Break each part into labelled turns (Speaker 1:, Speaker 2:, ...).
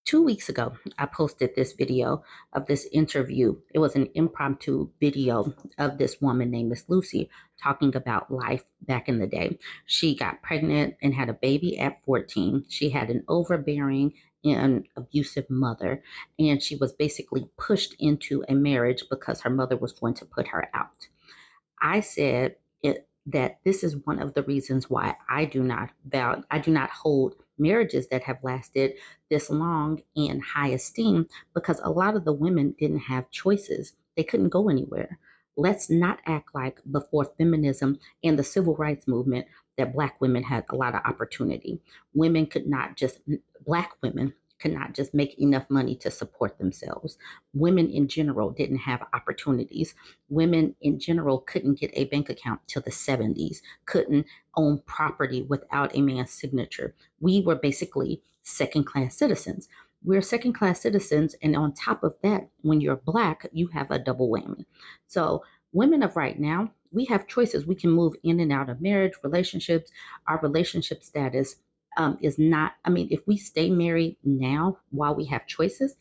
Speaker 1: 2 weeks ago, I posted this video of this interview. It was an impromptu video of this woman named Miss Lucy talking about life back in the day. She got pregnant and had a baby at 14. She had an overbearing and abusive mother, and she was basically pushed into a marriage because her mother was going to put her out. I said that this is one of the reasons why I do not hold marriages that have lasted this long in high esteem, because a lot of the women didn't have choices. They couldn't go anywhere. Let's not act like before feminism and the civil rights movement that Black women had a lot of opportunity. Black women could not just make enough money to support themselves. Women in general didn't have opportunities. Women in general couldn't get a bank account till the 70s, couldn't own property without a man's signature. We were basically second-class citizens. We're second-class citizens, and on top of that, when you're Black, you have a double whammy. So women of right now, we have choices. We can move in and out of marriage, relationships. Our relationship status is not, if we stay married now while we have choices,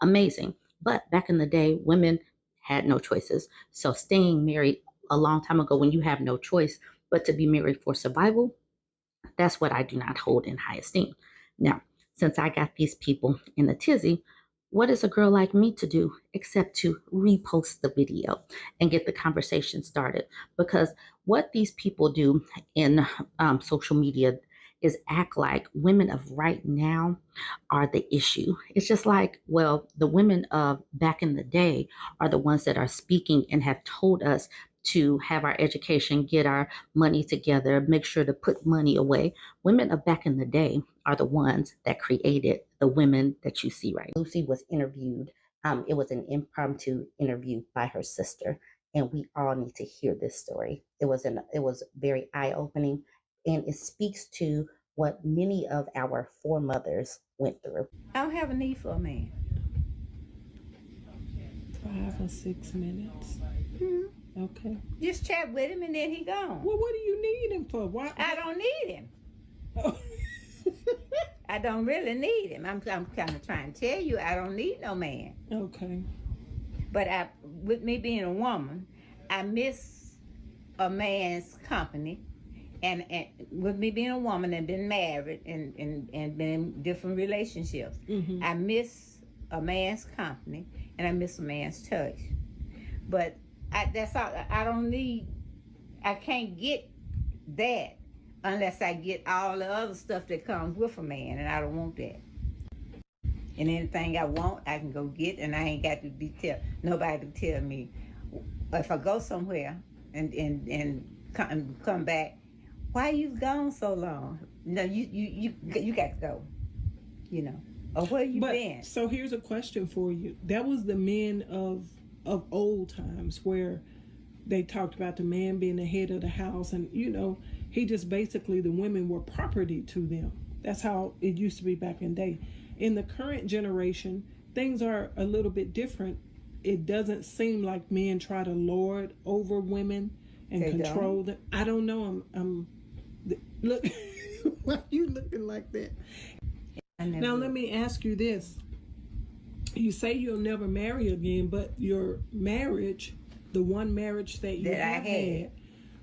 Speaker 1: amazing. But back in the day, women had no choices. So staying married a long time ago when you have no choice but to be married for survival, that's what I do not hold in high esteem. Now, since I got these people in a tizzy, what is a girl like me to do except to repost the video and get the conversation started? Because what these people do in social media is act like women of right now are the issue. It's just like, well, the women of back in the day are the ones that are speaking and have told us to have our education, get our money together, make sure to put money away. Women of back in the day are the ones that created the women that you see right now. Lucy was interviewed. It was an impromptu interview by her sister, and we all need to hear this story. It was very eye-opening, and it speaks to what many of our foremothers went through.
Speaker 2: I don't have a need for a man.
Speaker 3: 5 or 6 minutes. Okay.
Speaker 2: Just chat with him and then he gone.
Speaker 3: Well, what do you need him for? Why?
Speaker 2: I don't need him.
Speaker 3: Oh.
Speaker 2: I don't really need him. I'm kind of trying to tell you I don't need no man.
Speaker 3: Okay.
Speaker 2: But with me being a woman, I miss a man's company. And with me being a woman and been married and been in different relationships, I miss a man's company and I miss a man's touch. But that's all. I can't get that unless I get all the other stuff that comes with a man, and I don't want that. And anything I want, I can go get, and I ain't got to nobody to tell me. If I go somewhere and come back, why you gone so long? No, you got to go. Or where you been?
Speaker 3: So here's a question for you. That was the men of old times, where they talked about the man being the head of the house, and he just basically, the women were property to them. That's how it used to be back in the day. In the current generation, things are a little bit different. It doesn't seem like men try to lord over women and control them. I don't know. Look, why are you looking like that? Now let me ask you this. You say you'll never marry again, but your marriage, the one marriage that you had,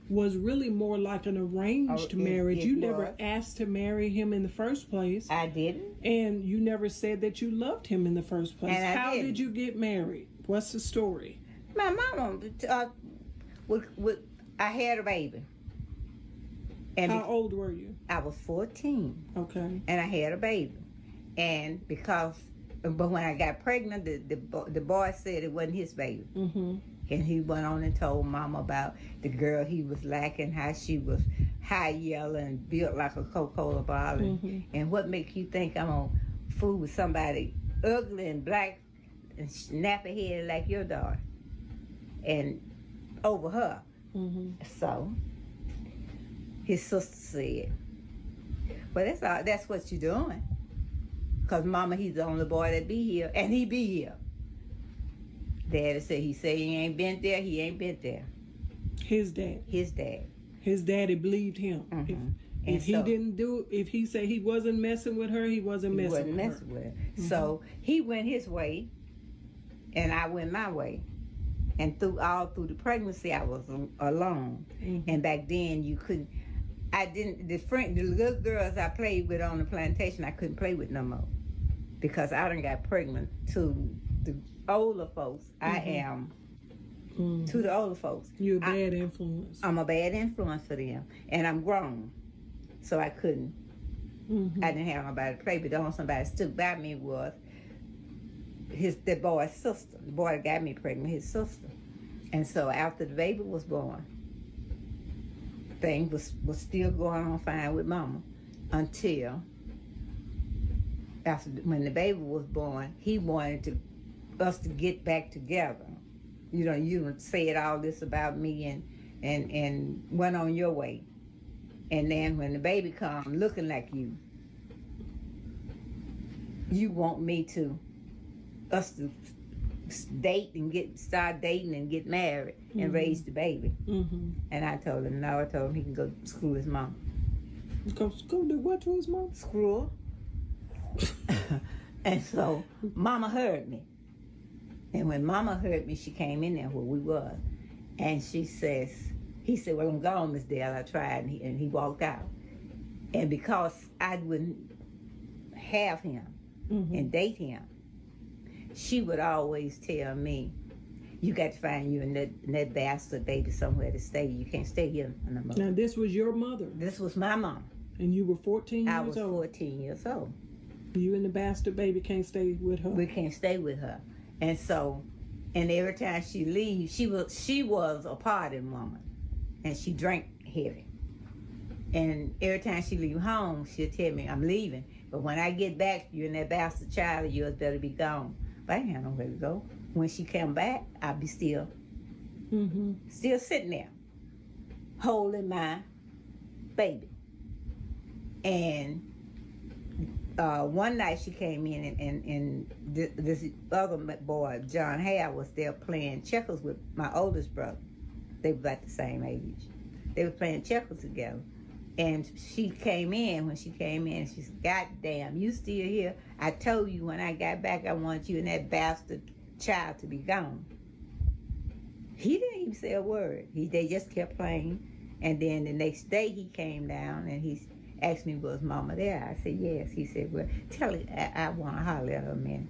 Speaker 3: was really more like an arranged marriage. You never asked to marry him in the first place.
Speaker 2: I didn't.
Speaker 3: And you never said that you loved him in the first place.
Speaker 2: And
Speaker 3: How did you get married? What's the story?
Speaker 2: My mama, I had a baby. And
Speaker 3: how old were you?
Speaker 2: I was 14.
Speaker 3: Okay.
Speaker 2: And I had a baby. And but when I got pregnant, the boy said it wasn't his baby. And he went on and told Mama about the girl he was liking, how she was high yellow and built like a Coca-Cola bottle. And what makes you think I'm gonna fool with somebody ugly and black and snappy headed like your daughter? And over her. So his sister said, well, that's what you're doing. Because Mama, he's the only boy that be here, and he be here. Daddy said he ain't been there, he ain't been there.
Speaker 3: His dad?
Speaker 2: His dad.
Speaker 3: His daddy believed him.
Speaker 2: And
Speaker 3: if he didn't do, if he said he wasn't messing with her, he wasn't messing with her.
Speaker 2: So he went his way, and I went my way. And through the pregnancy, I was alone. And back then, you couldn't. The little girls I played with on the plantation, I couldn't play with no more because I done got pregnant to the older folks. I am to the older folks.
Speaker 3: You're a bad influence.
Speaker 2: I'm a bad influence for them, and I'm grown, so I couldn't. I didn't have nobody to play with. The only somebody that stood by me was the boy's sister. The boy that got me pregnant, his sister. And so after the baby was born, things was still going on fine with Mama until when the baby was born, he wanted us to get back together. You said all this about me and went on your way. And then when the baby comes looking like you want us to date and start dating and get married and raise the baby. And I told him no. I told him he can go screw his mom.
Speaker 3: Go do what to his mom?
Speaker 2: Screw her. And so Mama heard me. And when Mama heard me, she came in there where we were, and he said, "Well, I'm gone, Miss Dale. I tried," and he walked out. And because I wouldn't have him and date him, she would always tell me, "You got to find you and that bastard baby somewhere to stay. You can't stay here no more."
Speaker 3: Now, this was your mother?
Speaker 2: This was my mom.
Speaker 3: And you were 14 years old?
Speaker 2: I was 14 years old.
Speaker 3: You and the bastard baby can't stay with her?
Speaker 2: We can't stay with her. And so, and every time she leaves, she was a partying woman. And she drank heavy. And every time she leave home, she'll tell me, "I'm leaving. But when I get back, you and that bastard child of yours better be gone." But I ain't have nowhere to go. When she come back, I'll be still sitting there, holding my baby. And one night she came in and this other boy, John Hale, was there playing checkers with my oldest brother. They were about the same age. They were playing checkers together. And she came in. When she came in, she said, "God damn, you still here? I told you when I got back I want you and that bastard child to be gone." He didn't even say a word. They just kept playing. And then the next day he came down and he asked me, "Was Mama there?" I said, "Yes." He said, "Well, tell her I want to holler at her a minute."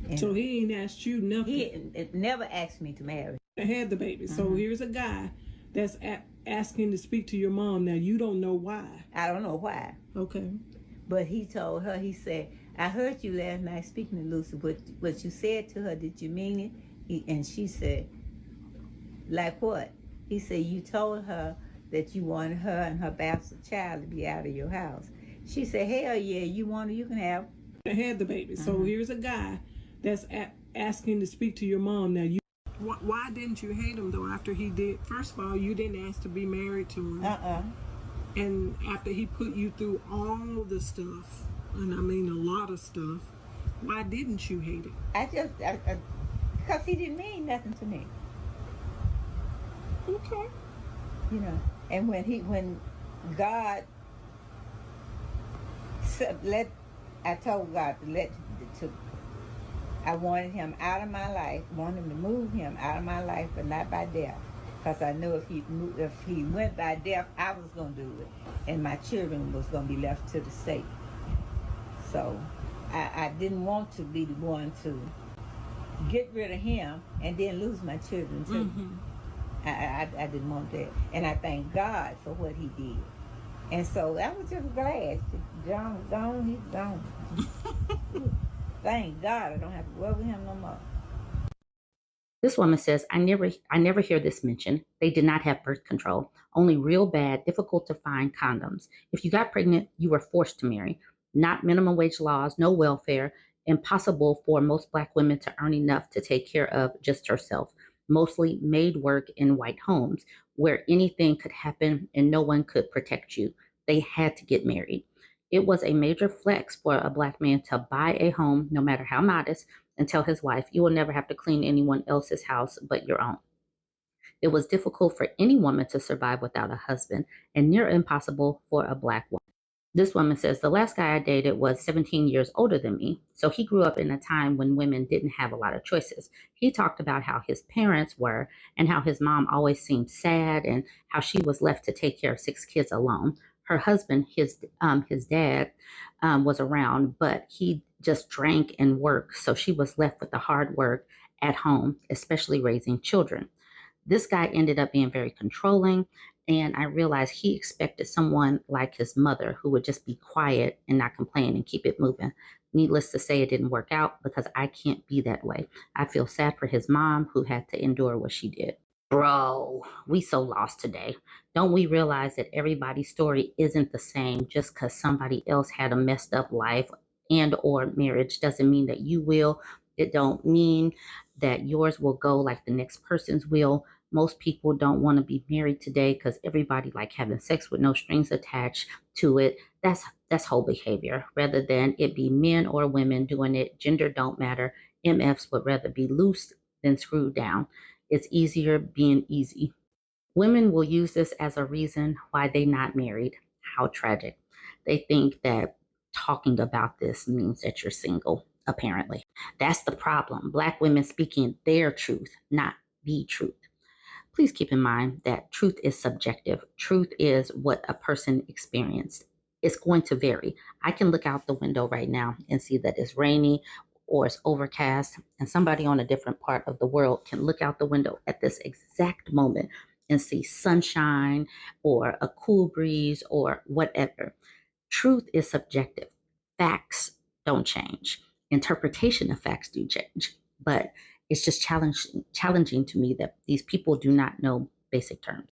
Speaker 2: And
Speaker 3: so he ain't asked you nothing?
Speaker 2: He never asked me to marry.
Speaker 3: I had the baby. So here's a guy that's asking to speak to your mom. Now, you don't know why.
Speaker 2: I don't know why.
Speaker 3: Okay.
Speaker 2: But he told her, he said, "I heard you last night speaking to Lucy. What you said to her, did you mean it?" And she said, "Like what?" He said, "You told her that you wanted her and her bastard child to be out of your house." She said, "Hell yeah, you can have."
Speaker 3: I had the baby. So here's a guy that's asking to speak to your mom. Now, why didn't you hate him, though, after he did? First of all, you didn't ask to be married to him. And after he put you through all the stuff, and I mean a lot of stuff, why didn't you hate him?
Speaker 2: Because he didn't mean nothing to me.
Speaker 3: Okay.
Speaker 2: And when God said, I told God I wanted him out of my life, wanted him to move him out of my life, but not by death. Because I knew if he went by death, I was going to do it. And my children was going to be left to the state. So I didn't want to be the one to get rid of him and then lose my children too. I didn't want that. And I thank God for what he did. And so I was just glad. John was gone, he's gone. Thank God I don't have to work with him no more.
Speaker 1: This woman says, I never hear this mentioned. They did not have birth control, only real bad, difficult to find condoms. If you got pregnant, you were forced to marry. Not minimum wage laws, no welfare, impossible for most Black women to earn enough to take care of just herself. Mostly maid work in white homes where anything could happen and no one could protect you. They had to get married. It was a major flex for a Black man to buy a home, no matter how modest, and tell his wife, "You will never have to clean anyone else's house but your own." It was difficult for any woman to survive without a husband and near impossible for a Black woman. This woman says, the last guy I dated was 17 years older than me, so he grew up in a time when women didn't have a lot of choices. He talked about how his parents were and how his mom always seemed sad and how she was left to take care of 6 kids alone. Her husband, his dad, was around, but he just drank and worked, so she was left with the hard work at home, especially raising children. This guy ended up being very controlling, and I realized he expected someone like his mother who would just be quiet and not complain and keep it moving. Needless to say, it didn't work out because I can't be that way. I feel sad for his mom who had to endure what she did. Bro, we so lost today. Don't we realize that everybody's story isn't the same? Just because somebody else had a messed up life and or marriage doesn't mean that you will. It don't mean that yours will go like the next person's will. Most people don't want to be married today because everybody like having sex with no strings attached to it. That's whole behavior. Rather than it be men or women doing it, gender don't matter. MFs would rather be loose than screwed down. It's easier being easy. Women will use this as a reason why they not married. How tragic. They think that talking about this means that you're single, apparently. That's the problem. Black women speaking their truth, not the truth. Please keep in mind that truth is subjective. Truth is what a person experienced. It's going to vary. I can look out the window right now and see that it's rainy or it's overcast, and somebody on a different part of the world can look out the window at this exact moment and see sunshine or a cool breeze or whatever. Truth is subjective. Facts don't change. Interpretation of facts do change, but it's just challenging to me that these people do not know basic terms.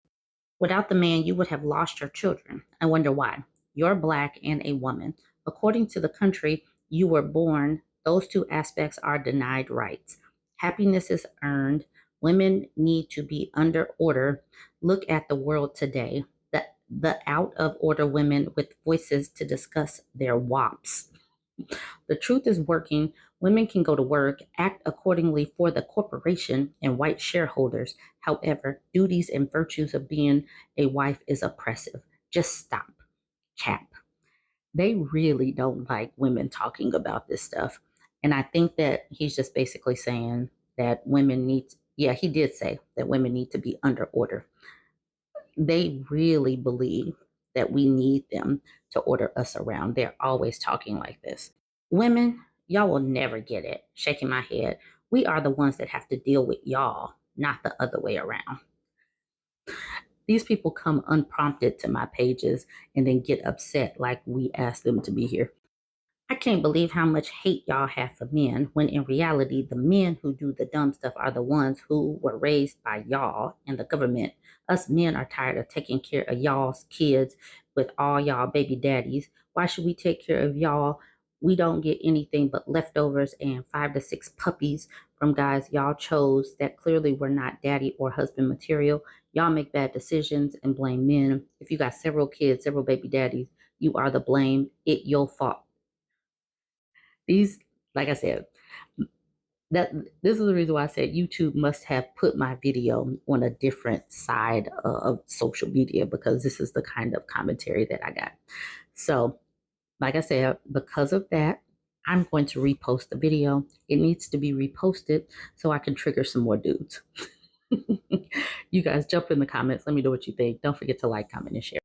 Speaker 1: Without the man, you would have lost your children. I wonder why. You're Black and a woman. According to the country you were born, those two aspects are denied rights. Happiness is earned. Women need to be under order. Look at the world today. The out of order women with voices to discuss their WAPs. The truth is working. Women can go to work, act accordingly for the corporation and white shareholders. However, duties and virtues of being a wife is oppressive. Just stop. Cap. They really don't like women talking about this stuff. And I think that he's just basically saying that women need, yeah, he did say that women need to be under order. They really believe that we need them to order us around. They're always talking like this. Women, y'all will never get it. Shaking my head. We are the ones that have to deal with y'all, not the other way around. These people come unprompted to my pages and then get upset like we asked them to be here. I can't believe how much hate y'all have for men when in reality, the men who do the dumb stuff are the ones who were raised by y'all and the government. Us men are tired of taking care of y'all's kids with all y'all baby daddies. Why should we take care of y'all? We don't get anything but leftovers and 5 to 6 puppies from guys y'all chose that clearly were not daddy or husband material. Y'all make bad decisions and blame men. If you got several kids, several baby daddies, you are the blame. It your fault. These, like I said, that this is the reason why I said YouTube must have put my video on a different side of social media, because this is the kind of commentary that I got. So, like I said, because of that, I'm going to repost the video. It needs to be reposted so I can trigger some more dudes. You guys jump in the comments. Let me know what you think. Don't forget to like, comment, and share.